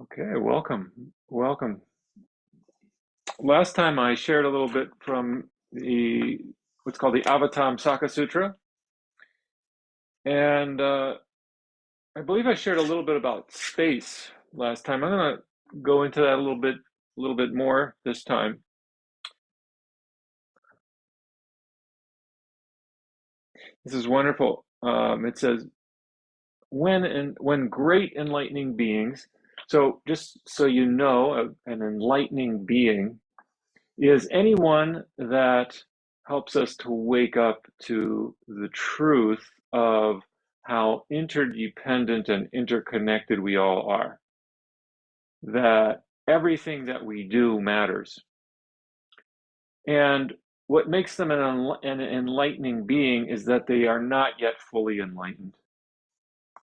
Okay, welcome. Last time I shared a little bit from the what's called the Avatamsaka Sutra, and I believe I shared a little bit about space last time. I'm going to go into that a little bit more this time. This is wonderful. It says when great enlightening beings. So just so you know, an enlightening being is anyone that helps us to wake up to the truth of how interdependent and interconnected we all are, that everything that we do matters. And what makes them an enlightening being is that they are not yet fully enlightened.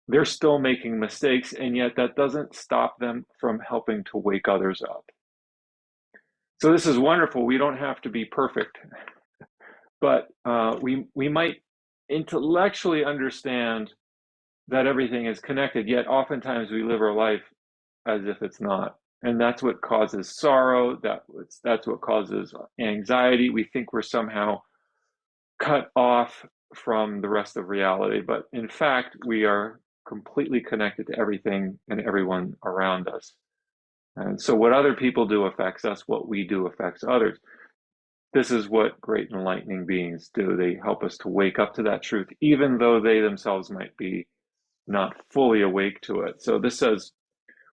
They're still making mistakes, and yet that doesn't stop them from helping to wake others up. So this is wonderful. We don't have to be perfect, but we might intellectually understand that everything is connected, yet oftentimes we live our life as if it's not. And that's what causes sorrow, that's what causes anxiety. We think we're somehow cut off from the rest of reality, but in fact, we are completely connected to everything and everyone around us. And so what other people do affects us, what we do affects others. This is what great enlightening beings do. They help us to wake up to that truth, even though they themselves might be not fully awake to it. So this says,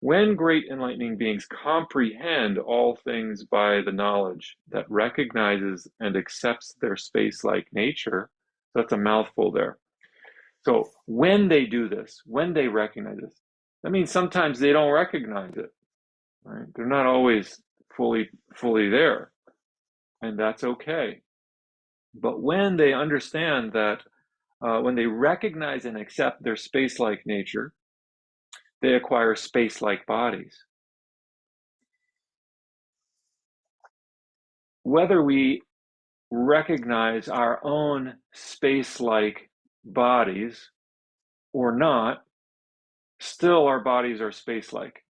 when great enlightening beings comprehend all things by the knowledge that recognizes and accepts their space-like nature, that's a mouthful there. So when they do this, when they recognize this, that means sometimes they don't recognize it, right? They're not always fully there, and that's okay. But when they understand that, when they recognize and accept their space-like nature, they acquire space-like bodies. Whether we recognize our own space-like bodies or not, still our bodies are space-like.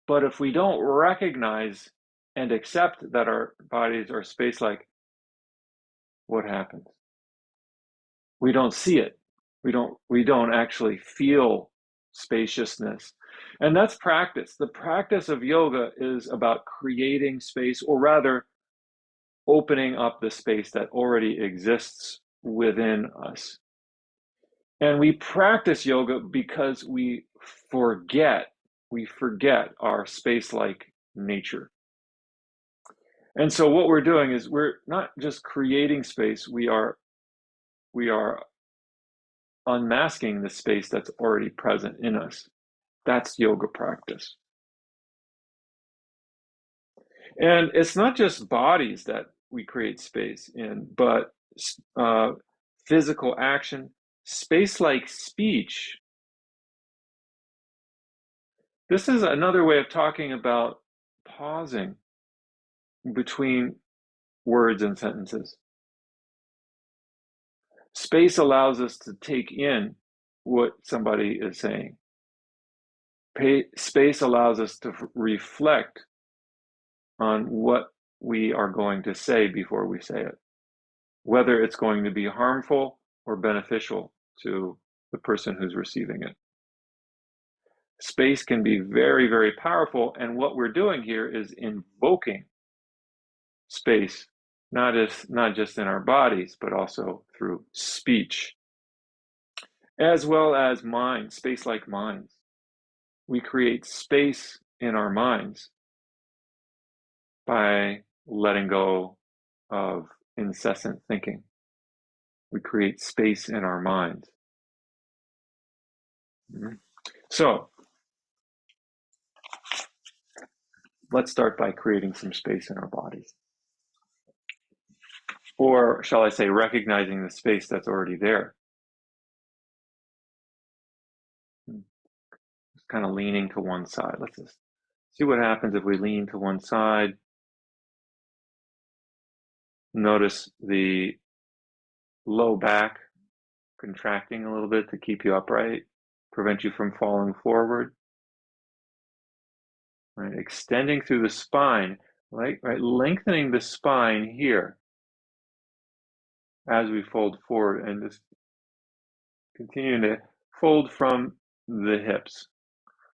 But if we don't recognize and accept that our bodies are space-like, what happens? We don't see it. We don't actually feel spaciousness. And that's practice. The practice of yoga is about creating space, or rather opening up the space that already exists within us. And we practice yoga because forget we forget our space-like nature. And so what we're doing is we're not just creating space, we are unmasking the space that's already present in us. That's yoga practice. And it's not just bodies that we create space in, but uh, physical action, space like speech. This is another way of talking about pausing between words and sentences. Space allows us to take in what somebody is saying. Space allows us to reflect on what we are going to say before we say it, whether it's going to be harmful or beneficial to the person who's receiving it. Space can be very, very powerful, and what we're doing here is invoking space, not just in our bodies, but also through speech, as well as mind, space like minds. We create space in our minds by letting go of incessant thinking. We create space in our minds. So let's start by creating some space in our bodies. Or shall I say, recognizing the space that's already there. Just kind of leaning to one side. Let's just see what happens if we lean to one side. Notice the low back contracting a little bit to keep you upright, prevent you from falling forward. right? Extending through the spine, right? Lengthening the spine here as we fold forward, and just continuing to fold from the hips,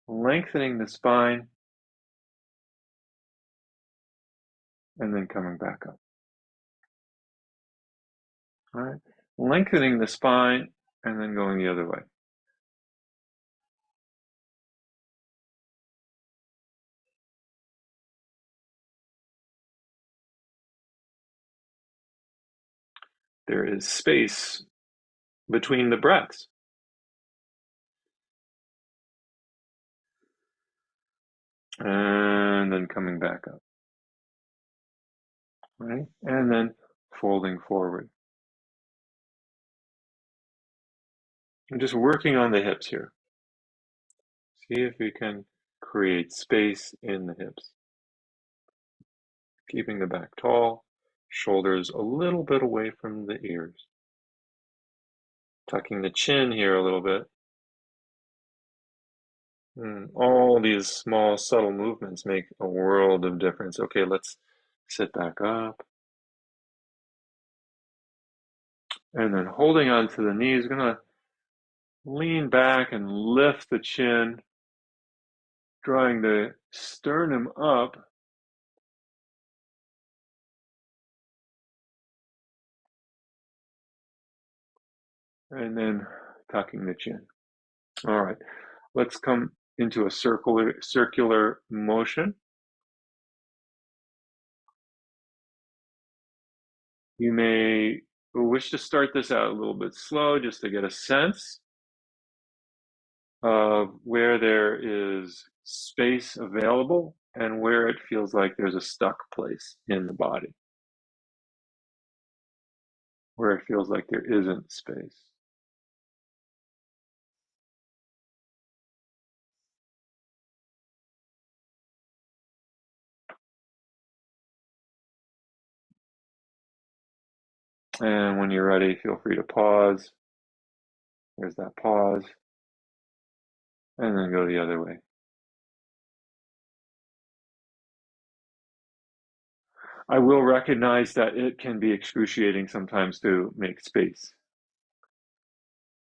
lengthening the spine, and then coming back up. All right, lengthening the spine, and then going the other way. There is space between the breaths. And then coming back up, right? And then folding forward. I'm just working on the hips here. See if we can create space in the hips. Keeping the back tall, shoulders a little bit away from the ears. Tucking the chin here a little bit. All these small, subtle movements make a world of difference. Okay, let's sit back up. And then holding on to the knees, going to lean back and lift the chin, drawing the sternum up. And then tucking the chin. All right, let's come into a circular motion. You may wish to start this out a little bit slow just to get a sense of where there is space available and where it feels like there's a stuck place in the body, where it feels like there isn't space. And when you're ready, feel free to pause. There's that pause. And then go the other way. I will recognize that it can be excruciating sometimes to make space.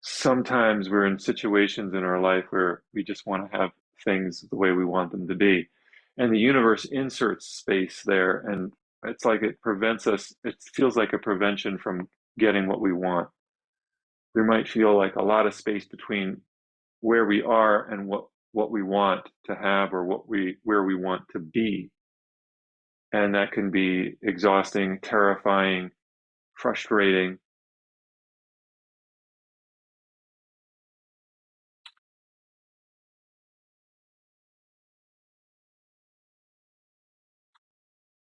Sometimes we're in situations in our life where we just want to have things the way we want them to be. And the universe inserts space there, and it's like it prevents us, it feels like a prevention from getting what we want. There might feel like a lot of space between where we are and what we want to have or where we want to be. And that can be exhausting, terrifying, frustrating.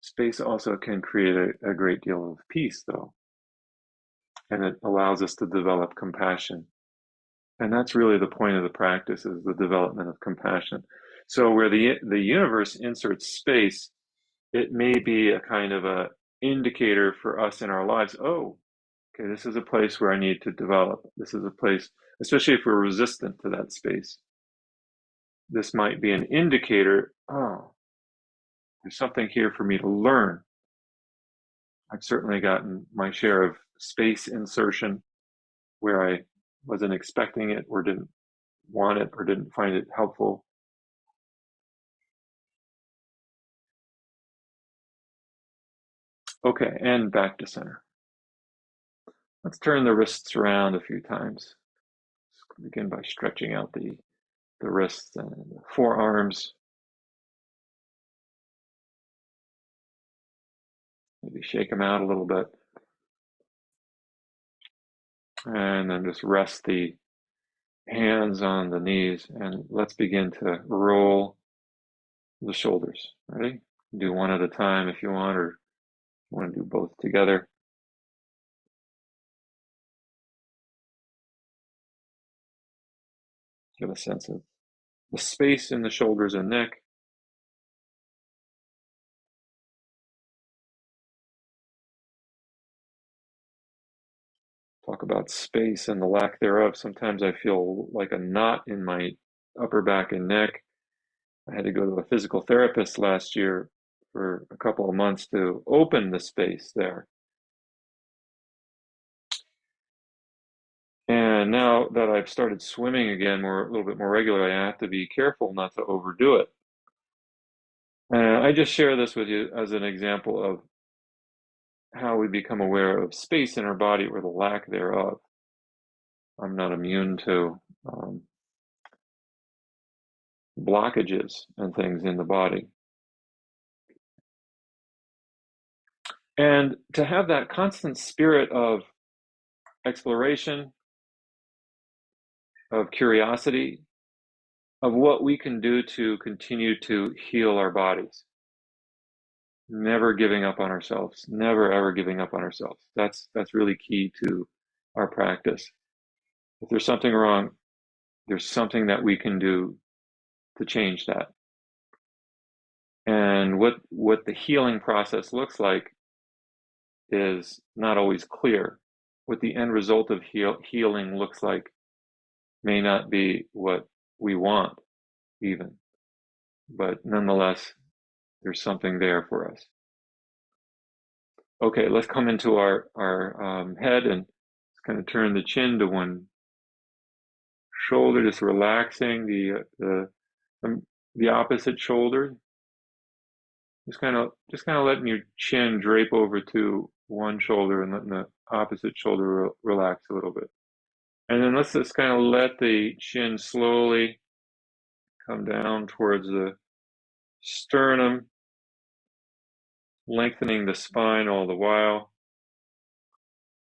Space also can create a great deal of peace, though, and it allows us to develop compassion. And that's really the point of the practice, is the development of compassion. So where the universe inserts space, it may be a kind of a indicator for us in our lives. Oh, okay, this is a place where I need to develop. This is a place, especially if we're resistant to that space. This might be an indicator. Oh, there's something here for me to learn. I've certainly gotten my share of space insertion where I wasn't expecting it or didn't want it or didn't find it helpful. Okay, and back to center. Let's turn the wrists around a few times. Let's begin by stretching out the wrists and the forearms. Maybe shake them out a little bit. And then just rest the hands on the knees, and let's begin to roll the shoulders. Ready? Do one at a time if you want, or you want to do both together. Get a sense of the space in the shoulders and neck. Talk about space and the lack thereof. Sometimes I feel like a knot in my upper back and neck. I had to go to a physical therapist last year for a couple of months to open the space there. And now that I've started swimming again a little bit more regularly, I have to be careful not to overdo it. And I just share this with you as an example of how we become aware of space in our body or the lack thereof. I'm not immune to blockages and things in the body. And to have that constant spirit of exploration, of curiosity, of what we can do to continue to heal our bodies. Never giving up on ourselves, never ever giving up on ourselves. That's really key to our practice. If there's something wrong, there's something that we can do to change that. And what the healing process looks like is not always clear. What the end result of healing looks like may not be what we want, even. But nonetheless, there's something there for us. Okay, let's come into our head and kind of turn the chin to one shoulder, just relaxing the opposite shoulder. Just kind of letting your chin drape over to one shoulder and letting the opposite shoulder relax a little bit. And then let's just kind of let the chin slowly come down towards the sternum, lengthening the spine all the while,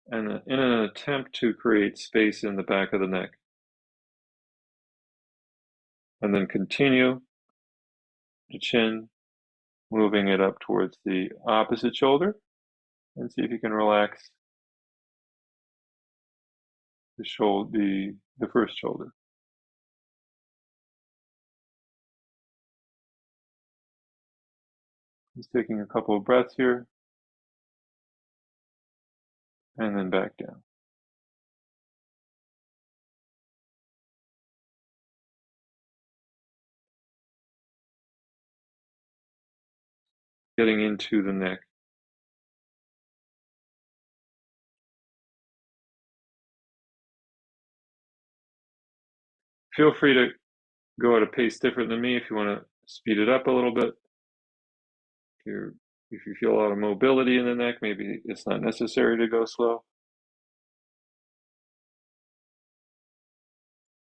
and in an attempt to create space in the back of the neck. And then continue the chin, moving it up towards the opposite shoulder, and see if you can relax the first shoulder. Just taking a couple of breaths here, and then back down. Getting into the neck. Feel free to go at a pace different than me if you want to speed it up a little bit. If you feel a lot of mobility in the neck, maybe it's not necessary to go slow.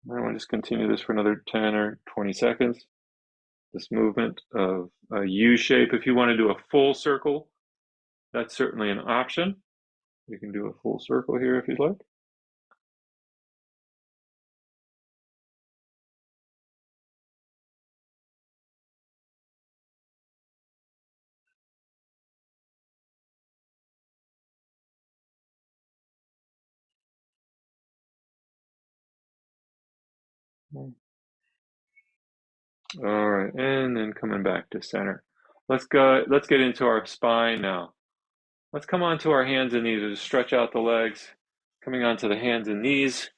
I want to just continue this for another 10 or 20 seconds. This movement of a U shape. If you want to do a full circle, that's certainly an option. You can do a full circle here if you'd like. All right, and then coming back to center. Let's get into our spine now. Let's come onto our hands and knees. Just stretch out the legs, coming onto the hands and knees.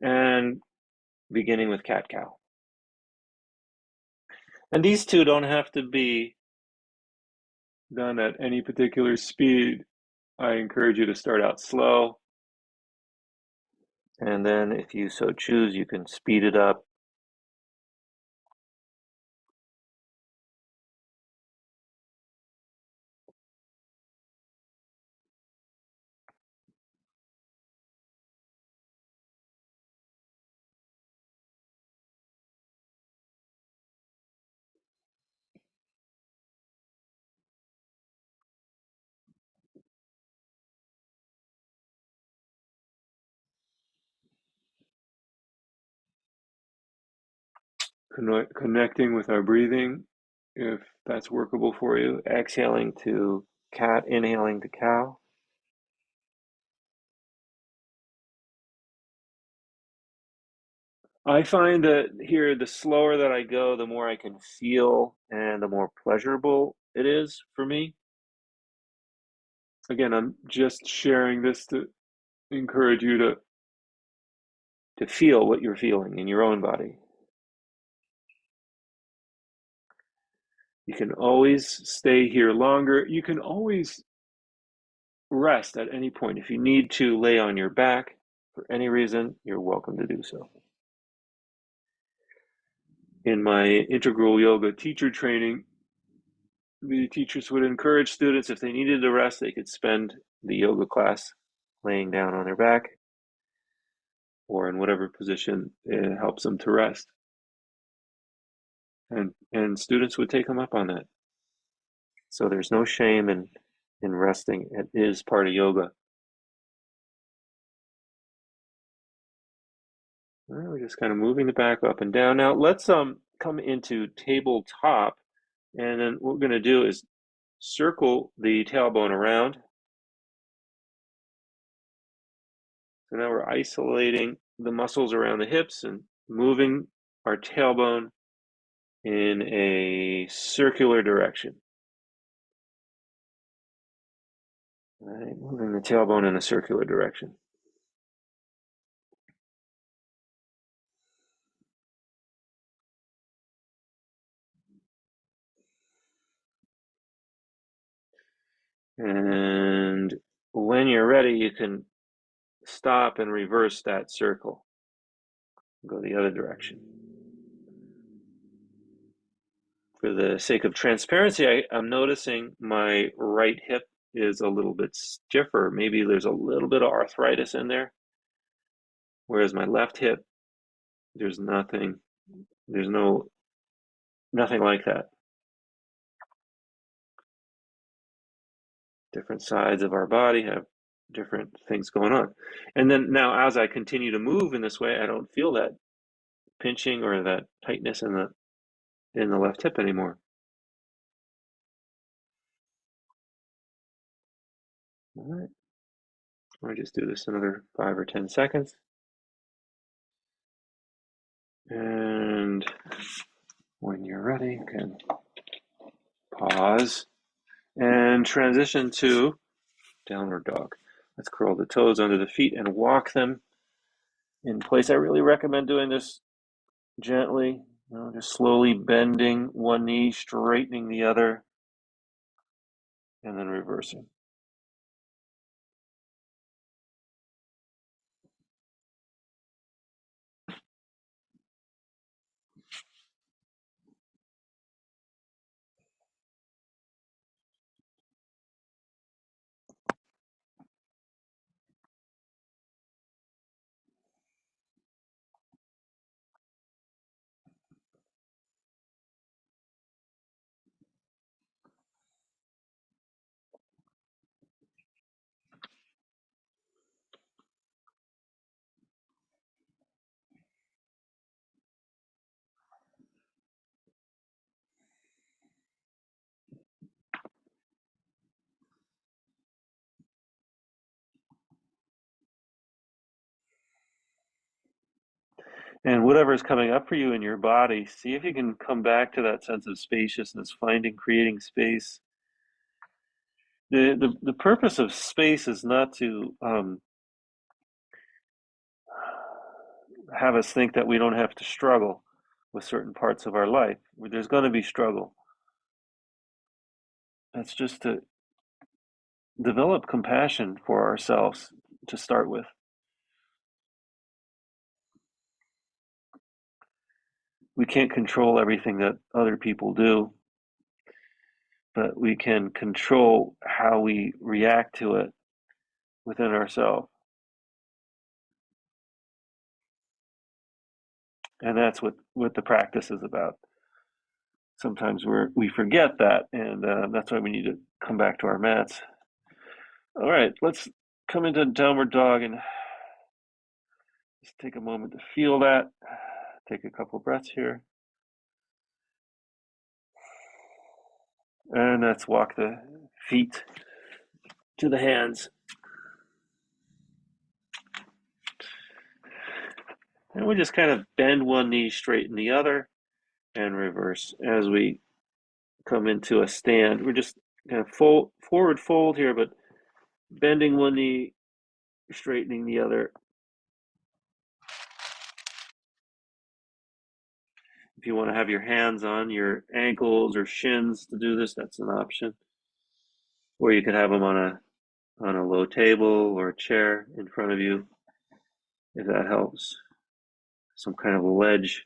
And beginning with cat-cow. And these two don't have to be done at any particular speed. I encourage you to start out slow. And then if you so choose, you can speed it up. Connecting with our breathing, if that's workable for you. Exhaling to cat, inhaling to cow. I find that here, the slower that I go, the more I can feel and the more pleasurable it is for me. Again, I'm just sharing this encourage you to feel what you're feeling in your own body. You can always stay here longer. You can always rest at any point. If you need to lay on your back for any reason, you're welcome to do so. In my integral yoga teacher training, the teachers would encourage students, if they needed to rest, they could spend the yoga class laying down on their back or in whatever position it helps them to rest. And students would take them up on that. So there's no shame in resting. It is part of yoga. All right, we're just kind of moving the back up and down. Now let's come into tabletop, and then what we're going to do is circle the tailbone around. So now we're isolating the muscles around the hips and moving our tailbone in a circular direction. All right, moving the tailbone in a circular direction. And when you're ready, you can stop and reverse that circle. Go the other direction. For the sake of transparency, I'm noticing my right hip is a little bit stiffer. Maybe there's a little bit of arthritis in there. Whereas my left hip, there's nothing like that. Different sides of our body have different things going on. And then now as I continue to move in this way, I don't feel that pinching or that tightness in the left hip anymore. All right. I'll just do this another 5 or 10 seconds. And when you're ready, you can pause and transition to downward dog. Let's curl the toes under the feet and walk them in place. I really recommend doing this gently, just slowly bending one knee, straightening the other, and then reversing. And whatever is coming up for you in your body, see if you can come back to that sense of spaciousness, creating space. The purpose of space is not to have us think that we don't have to struggle with certain parts of our life. There's going to be struggle. It's just to develop compassion for ourselves to start with. We can't control everything that other people do, but we can control how we react to it within ourselves. And that's what the practice is about. Sometimes we forget that, and that's why we need to come back to our mats. All right, let's come into downward dog and just take a moment to feel that. Take a couple breaths here. And let's walk the feet to the hands. And we just kind of bend one knee, straighten the other, and reverse as we come into a stand. We're just kind of forward fold here, but bending one knee, straightening the other. If you want to have your hands on your ankles or shins to do this, that's an option. Or you could have them on a low table or a chair in front of you, if that helps. Some kind of a ledge.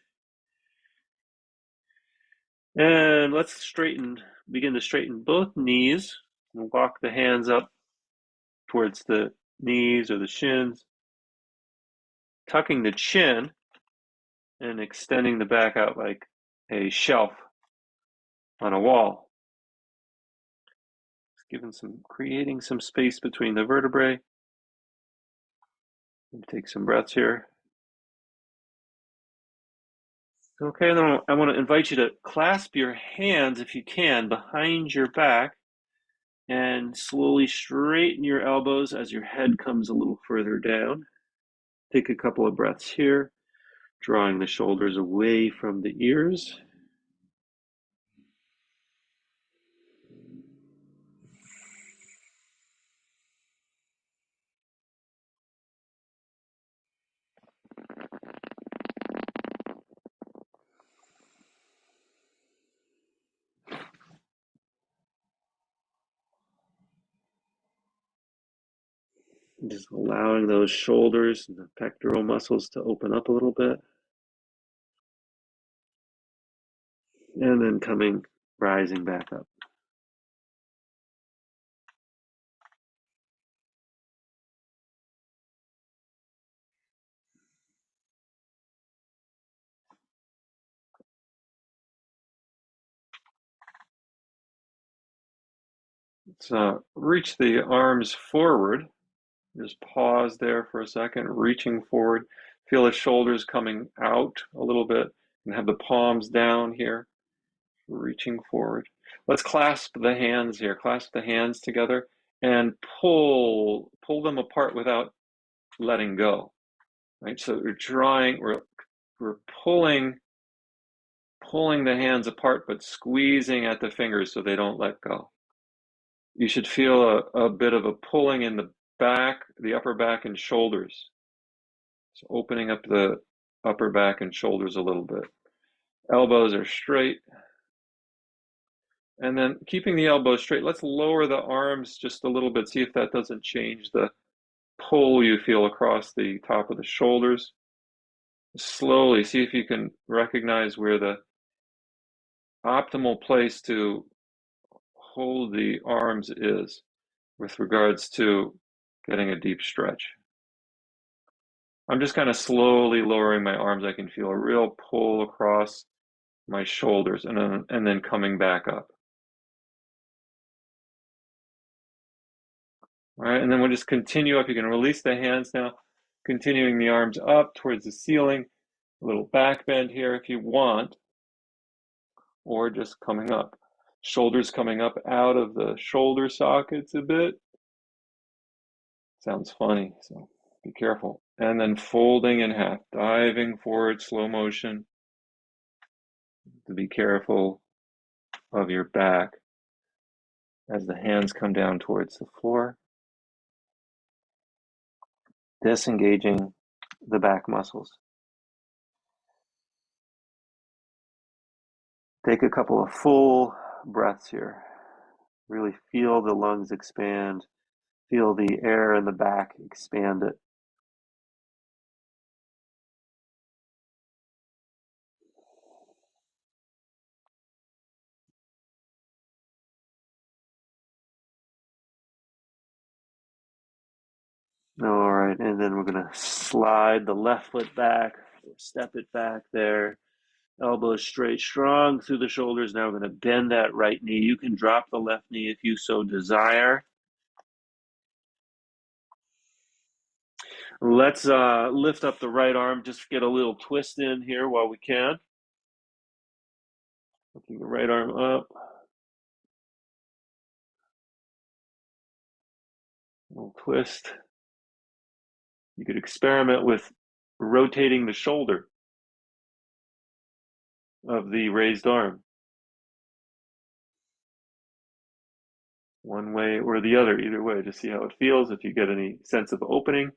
And let's begin to straighten both knees and walk the hands up towards the knees or the shins, tucking the chin and extending the back out like a shelf on a wall. Creating some space between the vertebrae. Take some breaths here. Okay, then I want to invite you to clasp your hands, if you can, behind your back and slowly straighten your elbows as your head comes a little further down. Take a couple of breaths here, drawing the shoulders away from the ears. Just allowing those shoulders and the pectoral muscles to open up a little bit. And then rising back up. Let's reach the arms forward. Just pause there for a second, reaching forward. Feel the shoulders coming out a little bit and have the palms down here, reaching forward. Let's clasp the hands here. Clasp the hands together and pull them apart without letting go. Right? So we're pulling the hands apart, but squeezing at the fingers so they don't let go. You should feel a bit of a pulling in the back, the upper back and shoulders. So opening up the upper back and shoulders a little bit. Elbows are straight. And then keeping the elbows straight, let's lower the arms just a little bit. See if that doesn't change the pull you feel across the top of the shoulders. Slowly, see if you can recognize where the optimal place to hold the arms is with regards to getting a deep stretch. I'm just kind of slowly lowering my arms. I can feel a real pull across my shoulders and then coming back up. All right, and then we'll just continue up. You can release the hands now, continuing the arms up towards the ceiling, a little back bend here if you want, or just coming up. Shoulders coming up out of the shoulder sockets a bit. Sounds funny, so be careful. And then folding in half, diving forward, slow motion. To be careful of your back as the hands come down towards the floor. Disengaging the back muscles. Take a couple of full breaths here. Really feel the lungs expand. Feel the air in the back expand it. All right, and then we're going to slide the left foot back, step it back there. Elbows straight, strong through the shoulders. Now we're going to bend that right knee. You can drop the left knee if you so desire. Let's lift up the right arm. Just get a little twist in here while we can. Lifting the right arm up. A little twist. You could experiment with rotating the shoulder of the raised arm. one way or the other, either way, to see how it feels, if you get any sense of opening.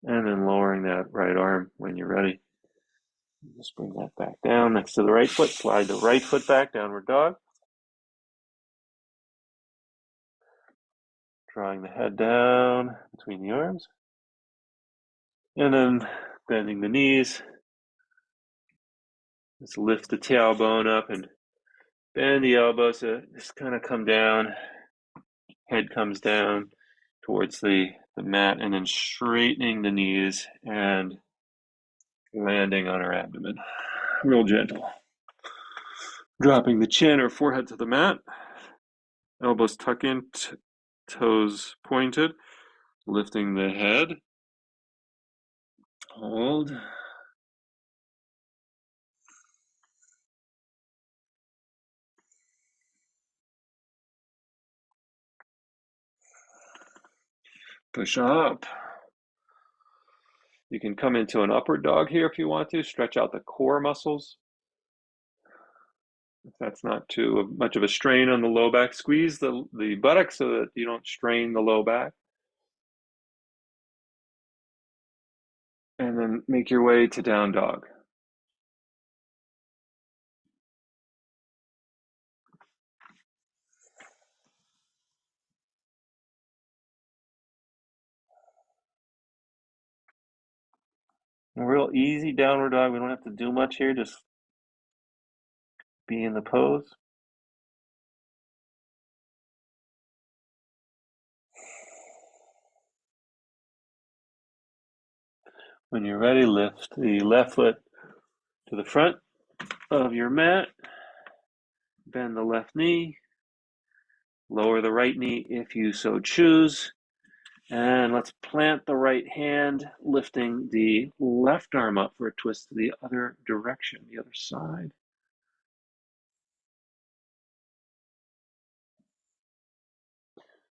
And then lowering that right arm when you're ready. Just bring that back down next to the right foot. Slide the right foot back, downward dog. Drawing the head down between the arms. And then bending the knees. Just lift the tailbone up and bend the elbows so just kind of come down. Head comes down towards the mat, and then straightening the knees and landing on our abdomen. Real gentle. Dropping the chin or forehead to the mat. Elbows tuck in, toes pointed. Lifting the head. Hold. Push up. You can come into an upward dog here if you want to. Stretch out the core muscles. If that's not too much of a strain on the low back, squeeze the buttocks so that you don't strain the low back. And then make your way to down dog. A real easy downward dog. We don't have to do much here. Just be in the pose. When you're ready, lift the left foot to the front of your mat. Bend the left knee. Lower the right knee if you so choose. And let's plant the right hand, lifting the left arm up for a twist to the other direction, the other side.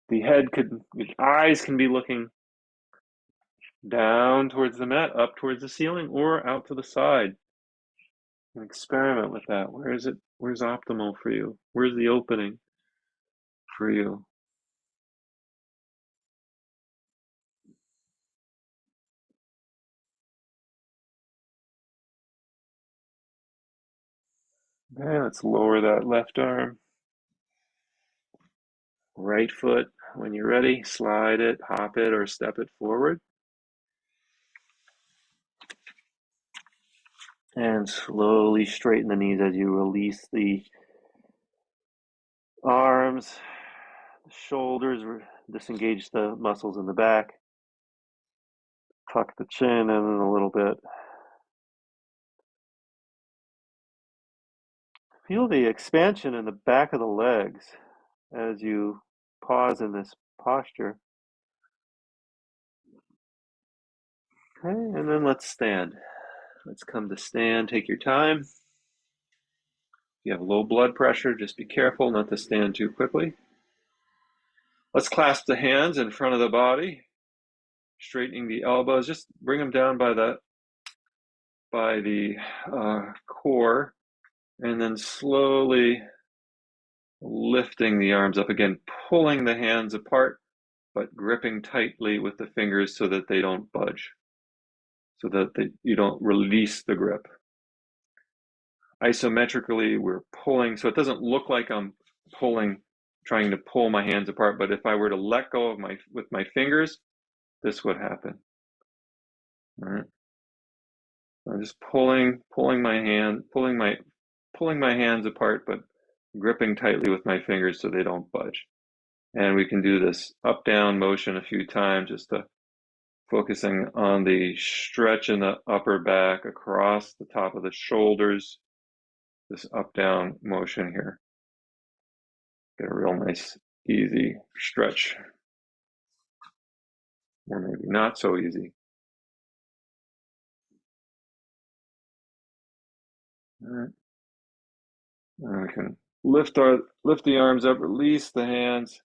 The eyes can be looking down towards the mat, up towards the ceiling, or out to the side. And experiment with that. Where's optimal for you? Where's the opening for you? Okay, let's lower that left arm. Right foot, when you're ready, slide it, hop it, or step it forward. And slowly straighten the knees as you release the arms, the shoulders, disengage the muscles in the back. Tuck the chin in a little bit. Feel the expansion in the back of the legs as you pause in this posture. Okay, and then let's stand. Let's come to stand. Take your time. If you have low blood pressure, just be careful not to stand too quickly. Let's clasp the hands in front of the body, straightening the elbows. Just bring them down by the core, and then slowly lifting the arms up again, pulling the hands apart, but gripping tightly with the fingers so that they don't budge, so that you don't release the grip. Isometrically, we're pulling, so it doesn't look like I'm trying to pull my hands apart, but if I were to let go of with my fingers, this would happen. All right. I'm just pulling my hands apart, but gripping tightly with my fingers so they don't budge. And we can do this up down motion a few times, just to focusing on the stretch in the upper back across the top of the shoulders, this up down motion here. Get a real nice, easy stretch, or maybe not so easy. All right. And we can lift the arms up, release the hands,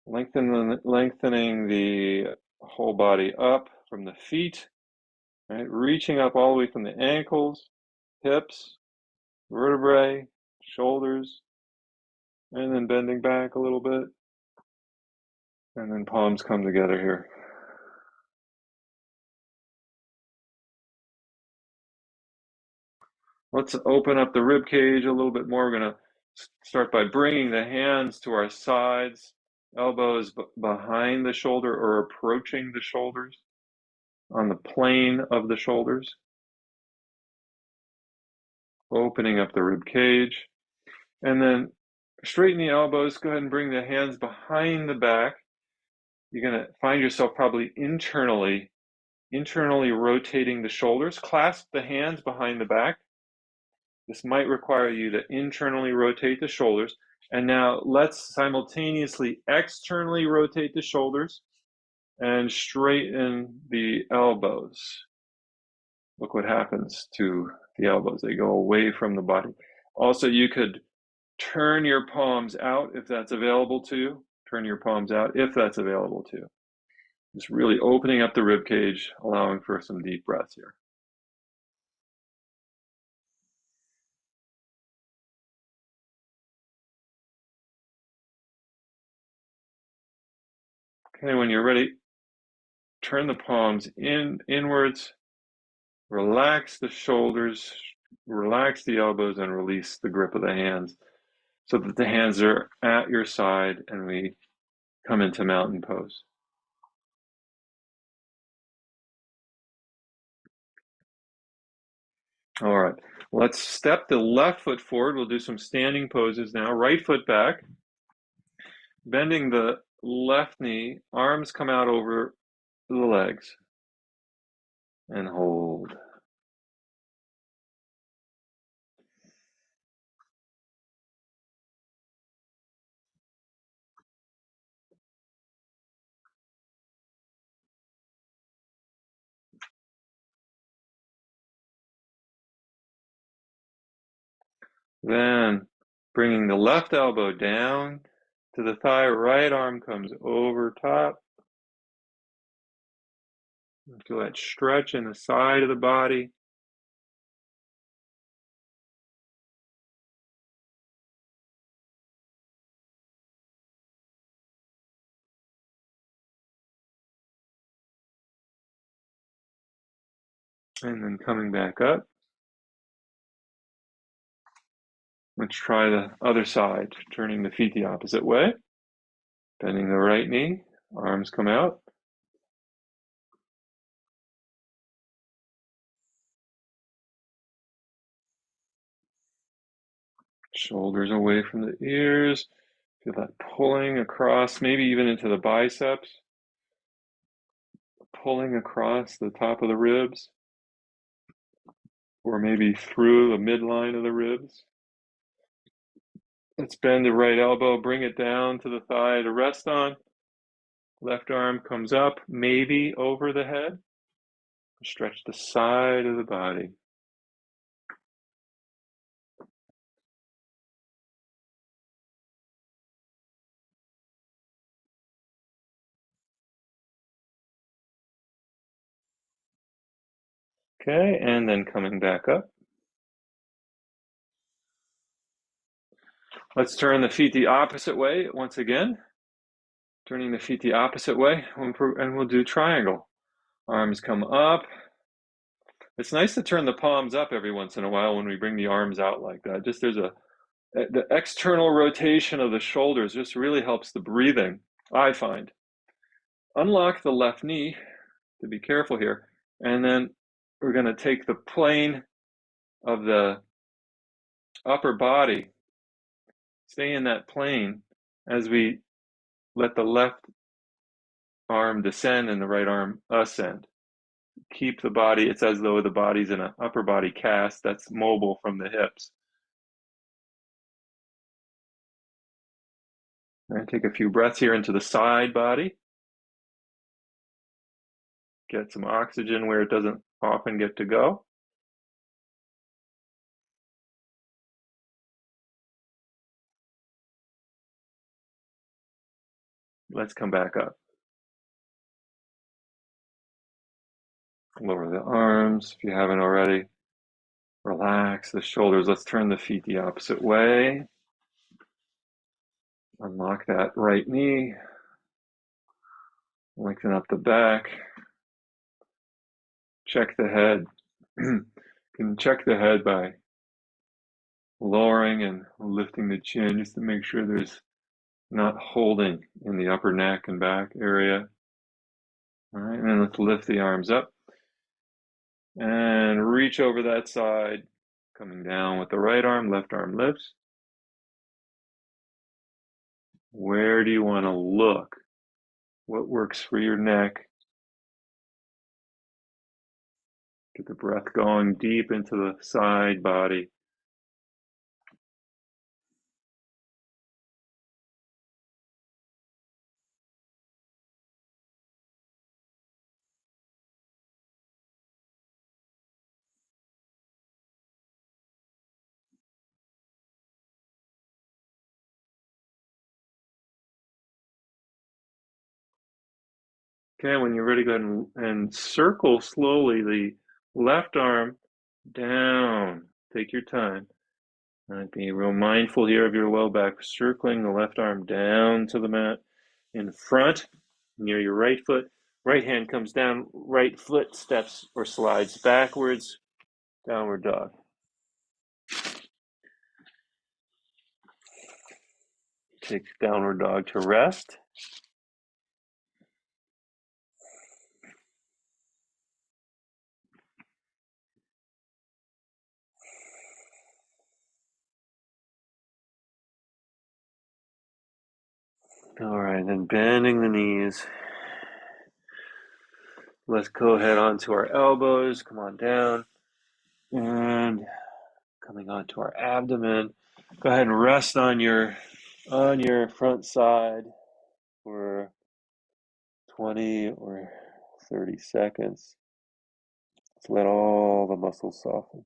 lengthening the whole body up from the feet right? Reaching up all the way from the ankles, hips, vertebrae, shoulders, and then bending back a little bit. And then palms come together here. Let's open up the rib cage a little bit more. We're going to start by bringing the hands to our sides, elbows behind the shoulder or approaching the shoulders, on the plane of the shoulders, opening up the rib cage. And then straighten the elbows. Go ahead and bring the hands behind the back. You're going to find yourself probably internally rotating the shoulders. Clasp the hands behind the back. This might require you to internally rotate the shoulders. And now let's simultaneously externally rotate the shoulders and straighten the elbows. Look what happens to the elbows. They go away from the body. Also, you could turn your palms out if that's available to you. Turn your palms out if that's available to you. Just really opening up the rib cage, allowing for some deep breaths here. Okay, when you're ready, turn the palms inwards, relax the shoulders, relax the elbows, and release the grip of the hands so that the hands are at your side and we come into mountain pose. All right, let's step the left foot forward. We'll do some standing poses now. Right foot back, bending the left knee, arms come out over the legs, and hold. Then bringing the left elbow down to the thigh, right arm comes over top. Feel that stretch in the side of the body. And then coming back up. Let's try the other side, turning the feet the opposite way. Bending the right knee, arms come out. Shoulders away from the ears. Feel that pulling across, maybe even into the biceps. Pulling across the top of the ribs. Or maybe through the midline of the ribs. Let's bend the right elbow, bring it down to the thigh to rest on. Left arm comes up, maybe over the head. Stretch the side of the body. Okay, and then coming back up. Let's turn the feet the opposite way once again. Turning the feet the opposite way, and we'll do triangle. Arms come up. It's nice to turn the palms up every once in a while when we bring the arms out like that. Just the external rotation of the shoulders just really helps the breathing, I find. Unlock the left knee, to be careful here, and then we're going to take the plane of the upper body, stay in that plane as we let the left arm descend and the right arm ascend. Keep the body, it's as though the body's in an upper body cast that's mobile from the hips. And take a few breaths here into the side body. Get some oxygen where it doesn't often get to go. Let's come back up. Lower the arms if you haven't already. Relax the shoulders. Let's turn the feet the opposite way. Unlock that right knee. Lengthen up the back. Check the head. You can check the head by lowering and lifting the chin just to make sure there's not holding in the upper neck and back area. All right, and then let's lift the arms up and reach over that side, coming down with the right arm, left arm lifts. Where do you want to look? What works for your neck? Get the breath going deep into the side body. Okay, when you're ready, go ahead and circle slowly the left arm down. Take your time. Be real mindful here of your low back, circling the left arm down to the mat in front, near your right foot. Right hand comes down, right foot steps or slides backwards, downward dog. Take downward dog to rest. All right, then bending the knees. Let's go ahead onto our elbows. Come on down. And coming onto our abdomen. Go ahead and rest on your front side for 20 or 30 seconds. Let's let all the muscles soften.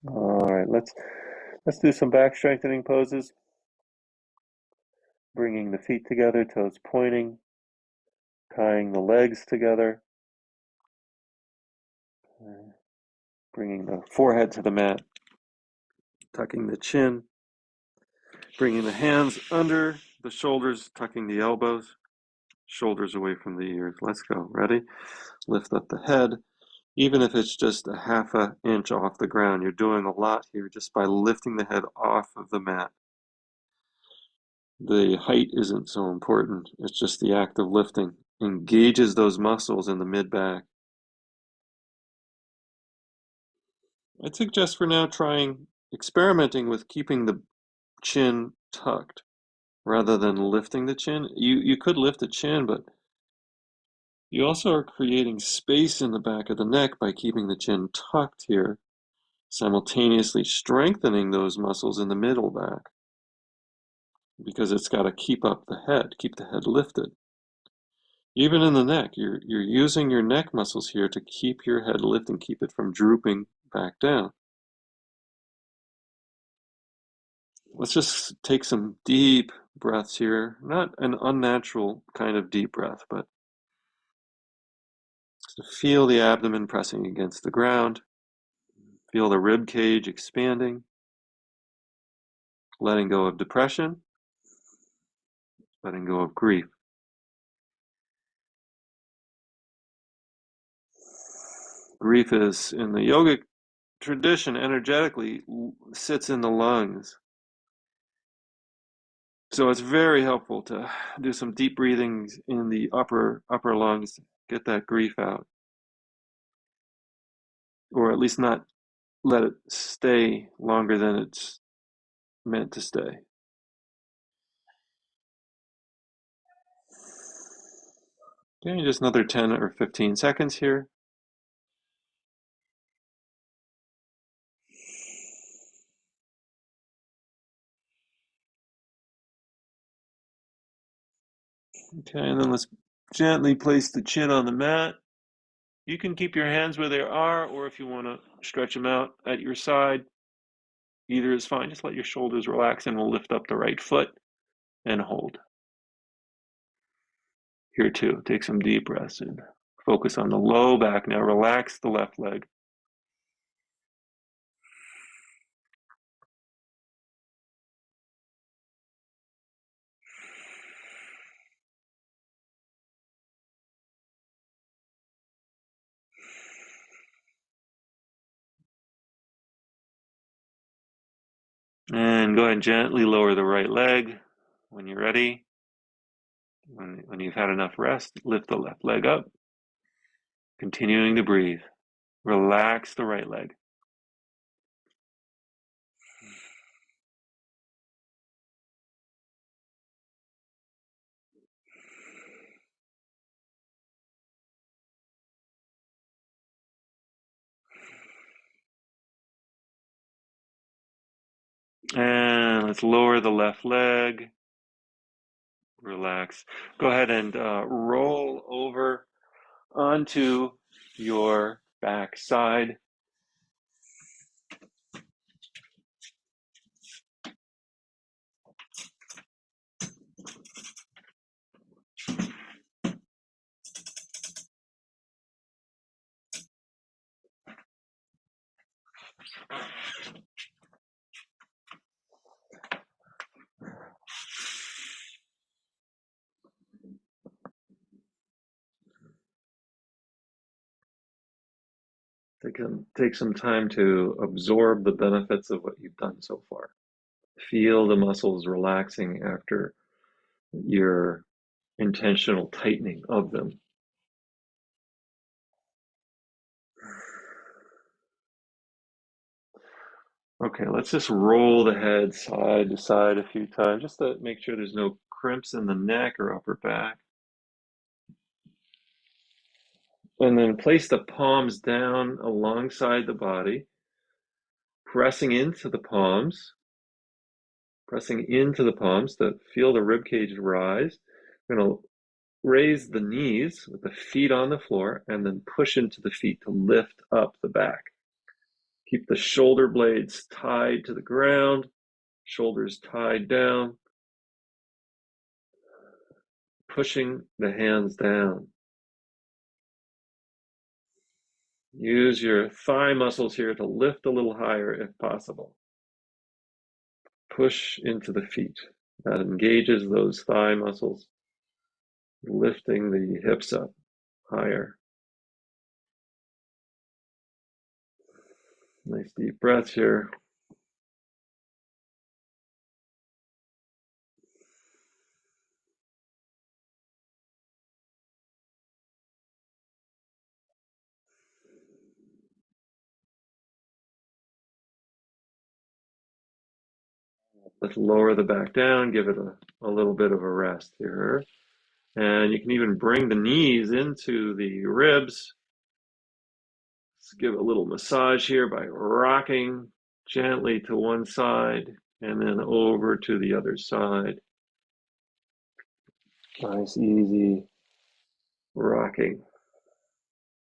All right, let's do some back strengthening poses. Bringing the feet together, toes pointing, tying the legs together, bringing the forehead to the mat, tucking the chin, bringing the hands under the shoulders, tucking the elbows, shoulders away from the ears. Let's go. Ready? Lift up the head. Even if it's just a half an inch off the ground, you're doing a lot here just by lifting the head off of the mat. The height isn't so important. It's just the act of lifting. Engages those muscles in the mid-back. I'd suggest for now experimenting with keeping the chin tucked rather than lifting the chin. You could lift the chin, but you also are creating space in the back of the neck by keeping the chin tucked here, simultaneously strengthening those muscles in the middle back because it's got to keep up the head, keep the head lifted. Even in the neck, you're using your neck muscles here to keep your head lifted, keep it from drooping back down. Let's just take some deep breaths here. Not an unnatural kind of deep breath, but to feel the abdomen pressing against the ground. Feel the rib cage expanding. Letting go of depression. Letting go of grief. Grief is, in the yogic tradition, energetically sits in the lungs. So it's very helpful to do some deep breathings in the upper lungs, get that grief out, or at least not let it stay longer than it's meant to stay. Okay, just another 10 or 15 seconds here. Okay, and then let's gently place the chin on the mat. You can keep your hands where they are, or if you want to stretch them out at your side, either is fine. Just let your shoulders relax and we'll lift up the right foot and hold. Here too, take some deep breaths in. Focus on the low back now. Relax the left leg. And go ahead and gently lower the right leg when you're ready. When you've had enough rest, lift the left leg up. Continuing to breathe. Relax the right leg. And let's lower the left leg. Relax. Go ahead and roll over onto your back side. Take some time to absorb the benefits of what you've done so far. Feel the muscles relaxing after your intentional tightening of them. Okay, let's just roll the head side to side a few times just to make sure there's no crimps in the neck or upper back. And then place the palms down alongside the body, pressing into the palms, to feel the rib cage rise. We're going to raise the knees with the feet on the floor and then push into the feet to lift up the back. Keep the shoulder blades tied to the ground, shoulders tied down, pushing the hands down. Use your thigh muscles here to lift a little higher if possible. Push into the feet. That engages those thigh muscles, lifting the hips up higher. Nice deep breaths here. Let's lower the back down, give it a little bit of a rest here. And you can even bring the knees into the ribs. Let's give a little massage here by rocking gently to one side and then over to the other side. Nice, easy rocking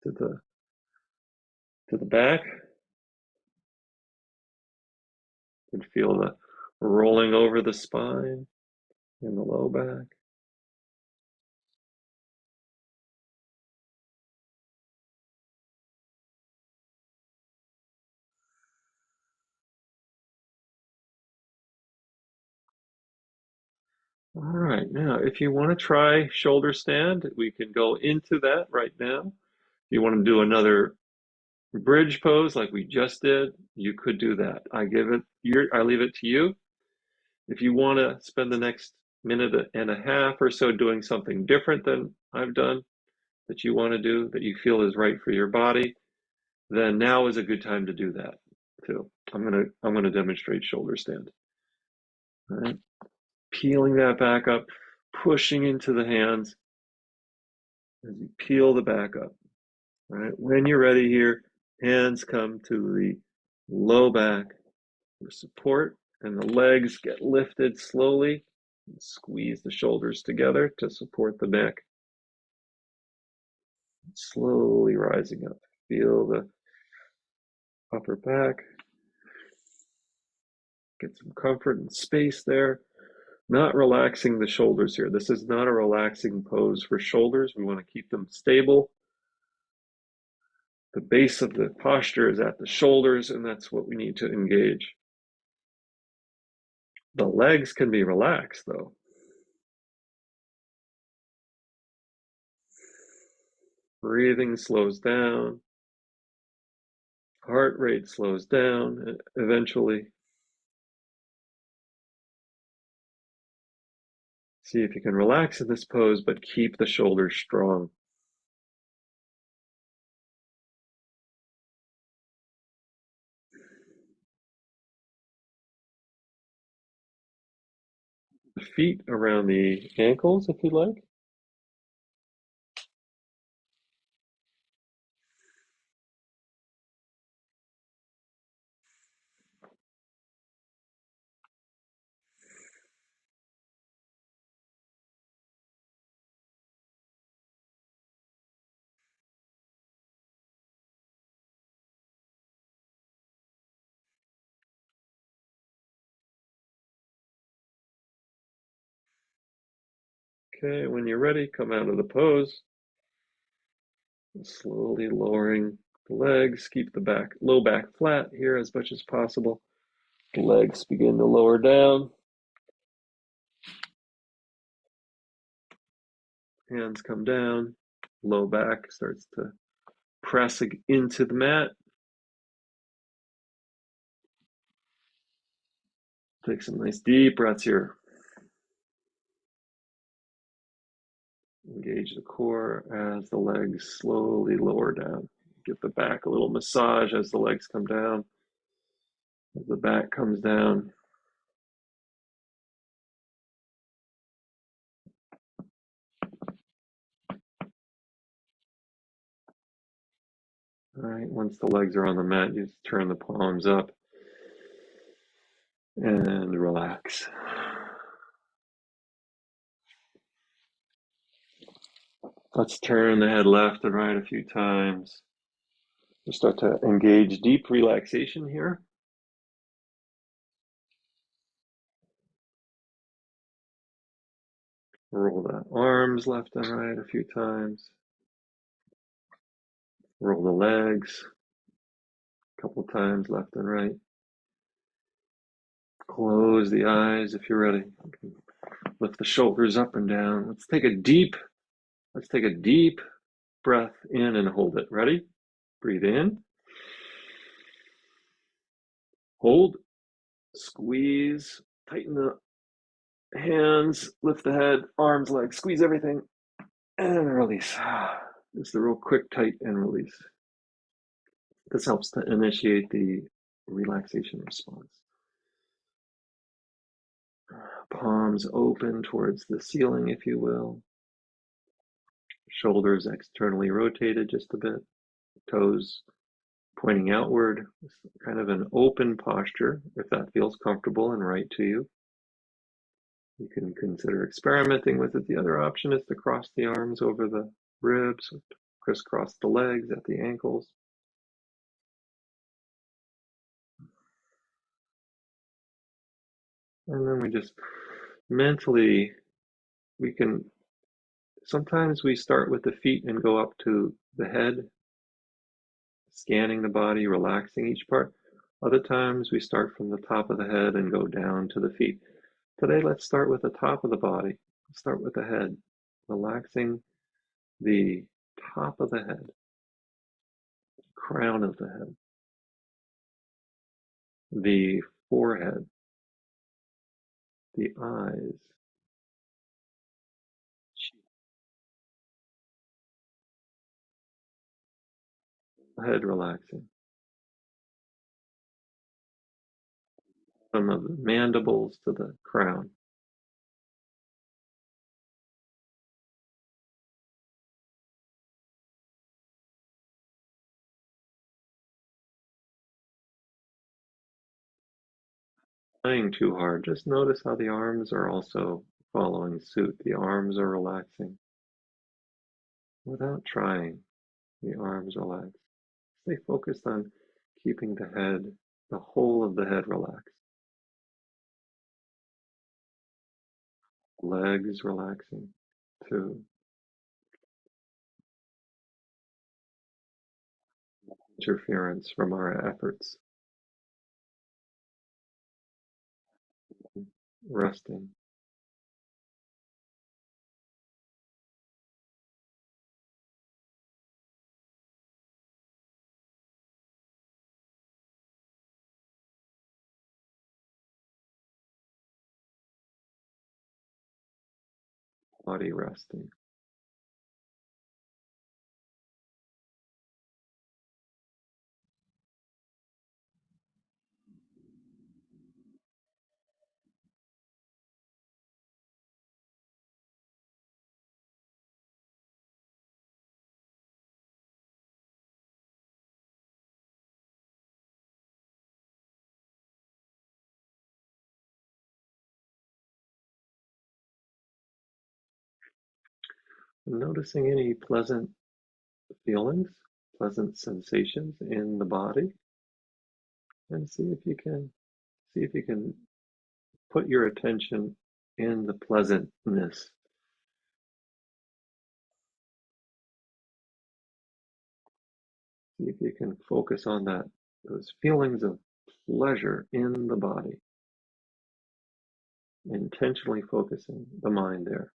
to the back. You can feel the rolling over the spine in the low back. All right, now if you want to try shoulder stand, we can go into that right now. If you want to do another bridge pose like we just did, you could do that. I leave it to you. If you want to spend the next minute and a half or so doing something different than I've done that you want to do, that you feel is right for your body, then now is a good time to do that too. I'm gonna demonstrate shoulder stand. All right. Peeling that back up, pushing into the hands as you peel the back up. All right. When you're ready here, hands come to the low back for support, and the legs get lifted slowly. Squeeze the shoulders together to support the neck. Slowly rising up. Feel the upper back. Get some comfort and space there. Not relaxing the shoulders here. This is not a relaxing pose for shoulders. We want to keep them stable. The base of the posture is at the shoulders, and that's what we need to engage. The legs can be relaxed, though. Breathing slows down. Heart rate slows down eventually. See if you can relax in this pose, but keep the shoulders strong. The feet around the ankles, if you like. Okay, when you're ready, come out of the pose. Slowly lowering the legs. Keep the low back flat here as much as possible. The legs begin to lower down. Hands come down. Low back starts to press into the mat. Take some nice deep breaths here. Engage the core as the legs slowly lower down. Give the back a little massage as the legs come down. As the back comes down. All right, once the legs are on the mat, you just turn the palms up and relax. Let's turn the head left and right a few times. We'll start to engage deep relaxation here. Roll the arms left and right a few times. Roll the legs a couple times left and right. Close the eyes if you're ready. Lift the shoulders up and down. Let's take a deep breath in and hold it. Ready? Breathe in. Hold. Squeeze. Tighten the hands. Lift the head. Arms, legs. Squeeze everything. And release. Just a real quick, tight, and release. This helps to initiate the relaxation response. Palms open towards the ceiling, if you will. Shoulders externally rotated just a bit. Toes pointing outward. It's kind of an open posture, if that feels comfortable and right to you. You can consider experimenting with it. The other option is to cross the arms over the ribs, crisscross the legs at the ankles. And then we just mentally, sometimes we start with the feet and go up to the head, scanning the body, relaxing each part. Other times we start from the top of the head and go down to the feet. Today, let's start with the top of the body. Let's start with the head, relaxing the top of the head, crown of the head, the forehead, the eyes, head relaxing, from the mandibles to the crown. Trying too hard, just notice how the arms are also following suit. The arms are relaxing without trying. The arms relax. Stay focused on keeping the head, the whole of the head relaxed. Legs relaxing too. Interference from our efforts. Resting. Body resting. Noticing any pleasant feelings, pleasant sensations in the body, and see if you can put your attention in the pleasantness. See if you can focus on those feelings of pleasure in the body, intentionally focusing the mind there.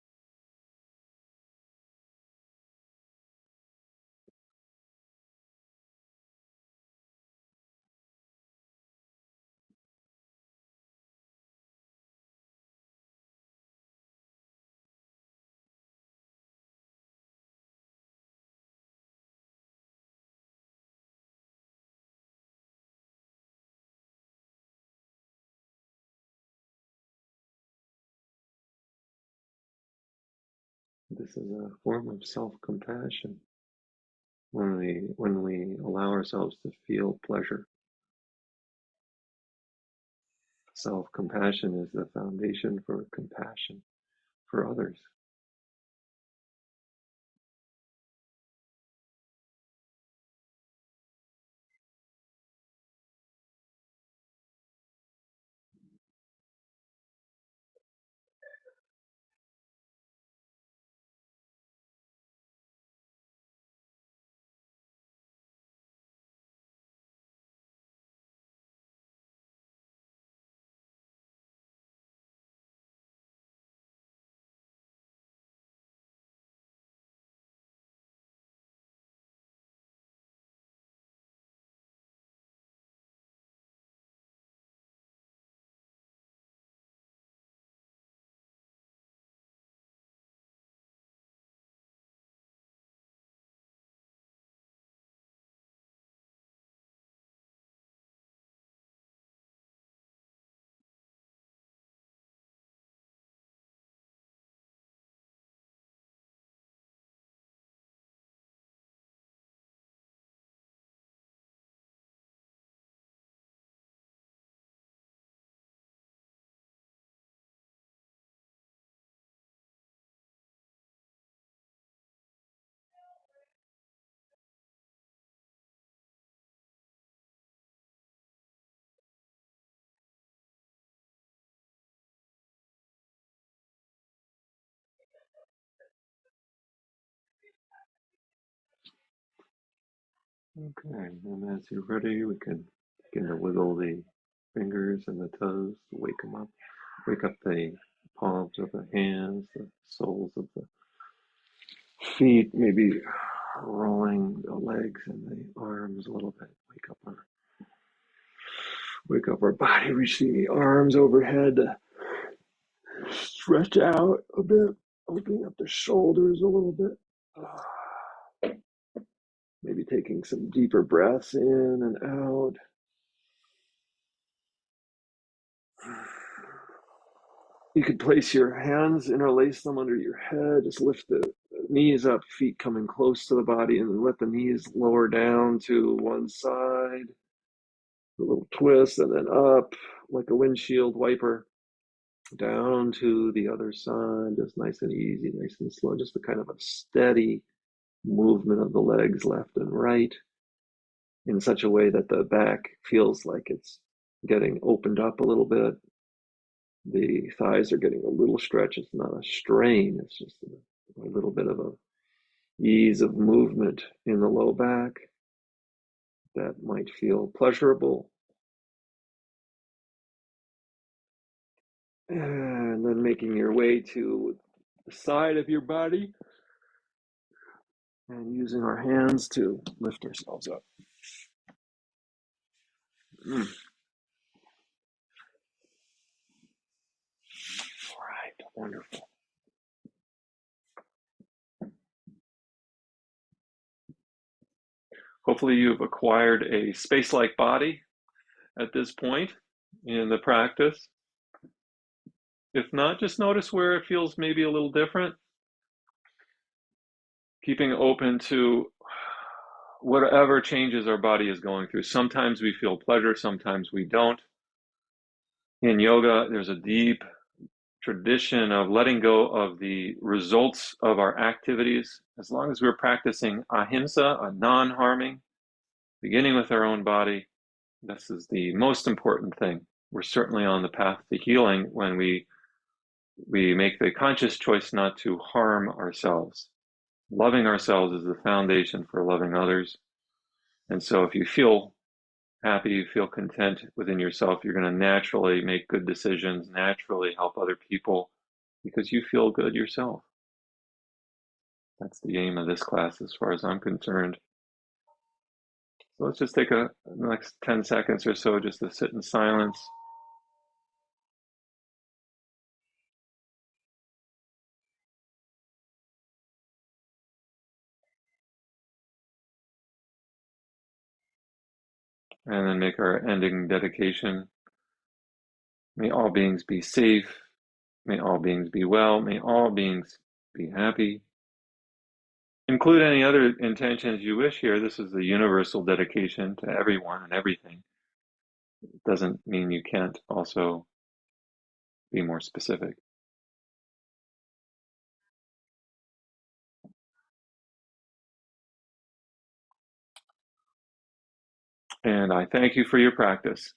This is a form of self-compassion when we allow ourselves to feel pleasure. Self-compassion is the foundation for compassion for others. Okay, and as you're ready, we can begin to wiggle the fingers and the toes, wake them up, wake up the palms of the hands, the soles of the feet, maybe rolling the legs and the arms a little bit. Wake up our body, reaching the arms overhead, Stretch out a bit, opening up the shoulders a little bit. Maybe taking some deeper breaths in and out. You could place your hands, interlace them under your head, just lift the knees up, feet coming close to the body, and then let the knees lower down to one side. A little twist, and then up like a windshield wiper, down to the other side, just nice and easy, nice and slow, just a kind of a steady movement of the legs left and right in such a way that the back feels like it's getting opened up a little bit. The thighs are getting a little stretch. It's not a strain. It's just a little bit of a ease of movement in the low back that might feel pleasurable. And then making your way to the side of your body and using our hands to lift ourselves up. All right, wonderful. Hopefully you've acquired a space-like body at this point in the practice. If not, just notice where it feels maybe a little different. Keeping open to whatever changes our body is going through. Sometimes we feel pleasure, sometimes we don't. In yoga, there's a deep tradition of letting go of the results of our activities. As long as we're practicing ahimsa, a non-harming, beginning with our own body, this is the most important thing. We're certainly on the path to healing when we make the conscious choice not to harm ourselves. Loving ourselves is the foundation for loving others. And so if you feel happy, you feel content within yourself, you're going to naturally make good decisions, naturally help other people because you feel good yourself. That's the aim of this class as far as I'm concerned. So let's just take the next 10 seconds or so just to sit in silence. And then make our ending dedication. May all beings be safe. May all beings be well. May all beings be happy. Include any other intentions you wish here. This is the universal dedication to everyone and everything. It doesn't mean you can't also be more specific. And I thank you for your practice.